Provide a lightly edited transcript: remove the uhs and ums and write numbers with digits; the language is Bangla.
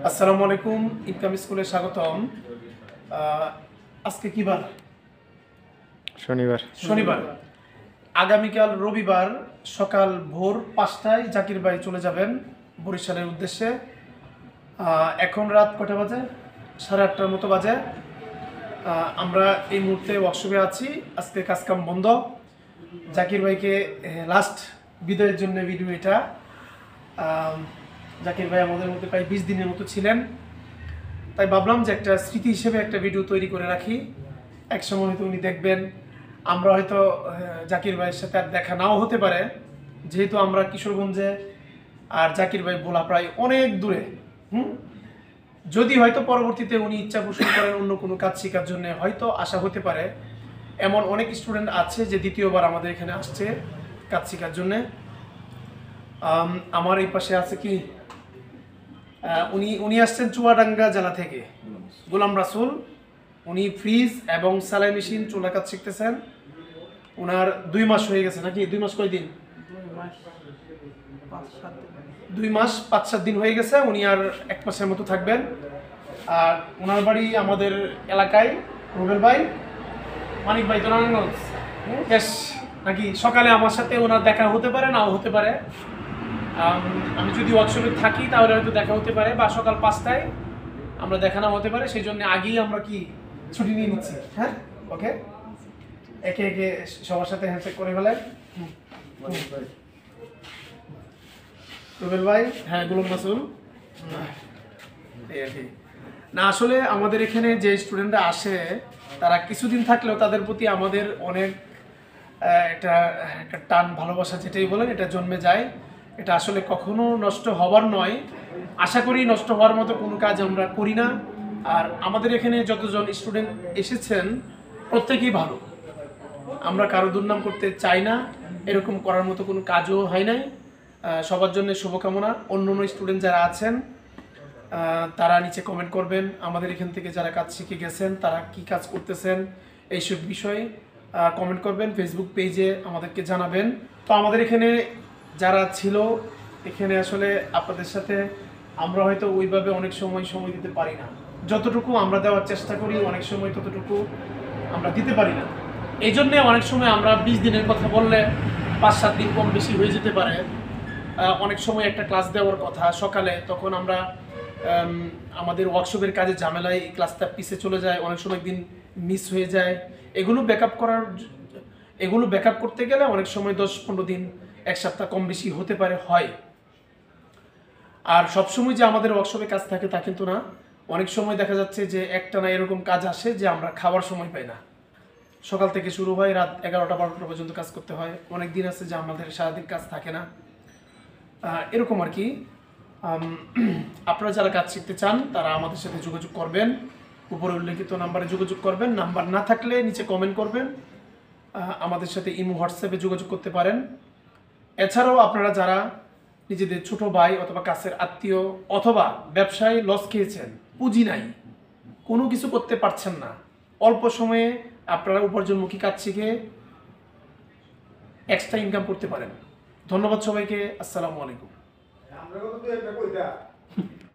আসসালামু আলাইকুম, ইনকাম স্কুলে স্বাগতম। আজকে কি বার? শনিবার। আগামীকাল রবিবার সকাল ভোর 5টায় জাকির ভাই চলে যাবেন বরিশালের উদ্দেশ্যে। এখন রাত কটা বাজে? 8:30টার মতো বাজে। আমরা এই মুহূর্তে ওয়ার্কশপে আছি। আজকে কাজকাম বন্ধ। জাকির ভাইকে লাস্ট বিদায়ের জন্য ভিডিও এটা। জাকির ভাই আমাদের মধ্যে প্রায় 20 দিনের মতো ছিলেন, তাই ভাবলাম যে একটা স্মৃতি হিসেবে একটা ভিডিও তৈরি করে রাখি। এক সময় হয়তো উনি দেখবেন, আমরা হয়তো জাকির ভাইয়ের সাথে আর দেখা নাও হতে পারে, যেহেতু আমরা কিশোরগঞ্জে আর জাকির ভাই বলা প্রায় অনেক দূরে। যদি হয়তো পরবর্তীতে উনি ইচ্ছা পোষণ করেন অন্য কোনো কাজ শেখার জন্য, হয়তো আশা হতে পারে। এমন অনেক স্টুডেন্ট আছে যে দ্বিতীয়বার আমাদের এখানে আসছে কাজ শেখার জন্যে। আমার এই পাশে আছে কি, উনি আসছেন চুয়াডাঙ্গা জেলা থেকে, গোলাম রাসুল। উনি ফ্রিজ এবং সেলাই মেশিন চুলা কাজ শিখতেছেন। ওনার 2 মাস হয়ে গেছে নাকি? 2 মাস কয়দিন? 2 মাস 5-7 দিন হয়ে গেছে। উনি আর 1 মাসের মতো থাকবেন। আর ওনার বাড়ি আমাদের এলাকায়। রুবেল ভাই, মানিক ভাই তো নারায়ণগঞ্জ। বেশ নাকি সকালে আমার সাথে ওনার দেখা হতে পারে, নাও হতে পারে। আমি যদি ওয়ার্কশপে থাকি তাহলে হয়তো দেখা হতে পারে, বা সকাল 5টায় আমরা দেখা নাও হতে পারে। সেই জন্য আগেই আমরা কি ছুটি নিয়ে নিচ্ছি। হ্যাঁ, ওকে। একে একে সবার সাথে হ্যান্ডশেক করে ফেলেন। রুবেল ভাই, হ্যাঁ, গোলাম রাসুল। না, আসলে আমাদের এখানে যে স্টুডেন্টরা আসে তারা কিছুদিন থাকলেও তাদের প্রতি আমাদের অনেক একটা টান ভালোবাসা, যেটাই বলেন, এটা জন্মে যায়। এটা আসলে কখনো নষ্ট হওয়ার নয়। আশা করি নষ্ট হওয়ার মতো কোনো কাজ আমরা করি না। আর আমাদের এখানে যতজন স্টুডেন্ট এসেছেন প্রত্যেকেই ভালো। আমরা কারো দুর্নাম করতে চাই না, এরকম করার মতো কোনো কাজও হয় নাই। সবার জন্য শুভকামনা। অন্য অন্য স্টুডেন্ট যারা আছেন তারা নিচে কমেন্ট করবেন। আমাদের এখান থেকে যারা কাজ শিখে গেছেন তারা কি কাজ করতেছেন এইসব বিষয়ে কমেন্ট করবেন। ফেসবুক পেজে আমাদেরকে জানাবেন। তো আমাদের এখানে যারা ছিল, এখানে আসলে আপনাদের সাথে আমরা হয়তো ওইভাবে অনেক সময় দিতে পারি না। যতটুকু আমরা দেওয়ার চেষ্টা করি অনেক সময় ততটুকু আমরা দিতে পারি না। এই জন্যে অনেক সময় আমরা 20 দিনের কথা বললে 5-7 দিন কম বেশি হয়ে যেতে পারে। অনেক সময় একটা ক্লাস দেওয়ার কথা সকালে, তখন আমরা আমাদের ওয়ার্কশপের কাজে ঝামেলায় এই ক্লাসটা পিছে চলে যায়, অনেক সময় দিন মিস হয়ে যায়। এগুলো ব্যাকআপ করতে গেলে অনেক সময় 10-15 দিন, 1 সপ্তাহ কম বেশি হতে পারে, হয়। আর সবসময় যে আমাদের ওয়ার্কশপে কাজ থাকে তা কিন্তু না। অনেক সময় দেখা যাচ্ছে যে একটানা এরকম কাজ আসে যে আমরা খাওয়ার সময় পাই না। সকাল থেকে শুরু হয়, রাত 11টা-12টা পর্যন্ত কাজ করতে হয়। অনেক দিন আছে যে আমাদের সারাদিন কাজ থাকে না, এরকম আর কি। আপনারা যারা কাজ শিখতে চান তারা আমাদের সাথে যোগাযোগ করবেন। উপরে উল্লেখিত নাম্বারে যোগাযোগ করবেন। নাম্বার না থাকলে নিচে কমেন্ট করবেন। আমাদের সাথে ইমো, হোয়াটসঅ্যাপে যোগাযোগ করতে পারেন। এছাড়াও আপনারা যারা নিজেদের ছোট ভাই অথবা কাছের আত্মীয় অথবা ব্যবসায় লস খেয়েছেন, পুঁজি নাই, কোনো কিছু করতে পারছেন না, অল্প সময়ে আপনারা উপার্জনমুখী কাজ শিখে এক্সট্রা ইনকাম করতে পারেন। ধন্যবাদ সবাইকে। আসসালামু আলাইকুম।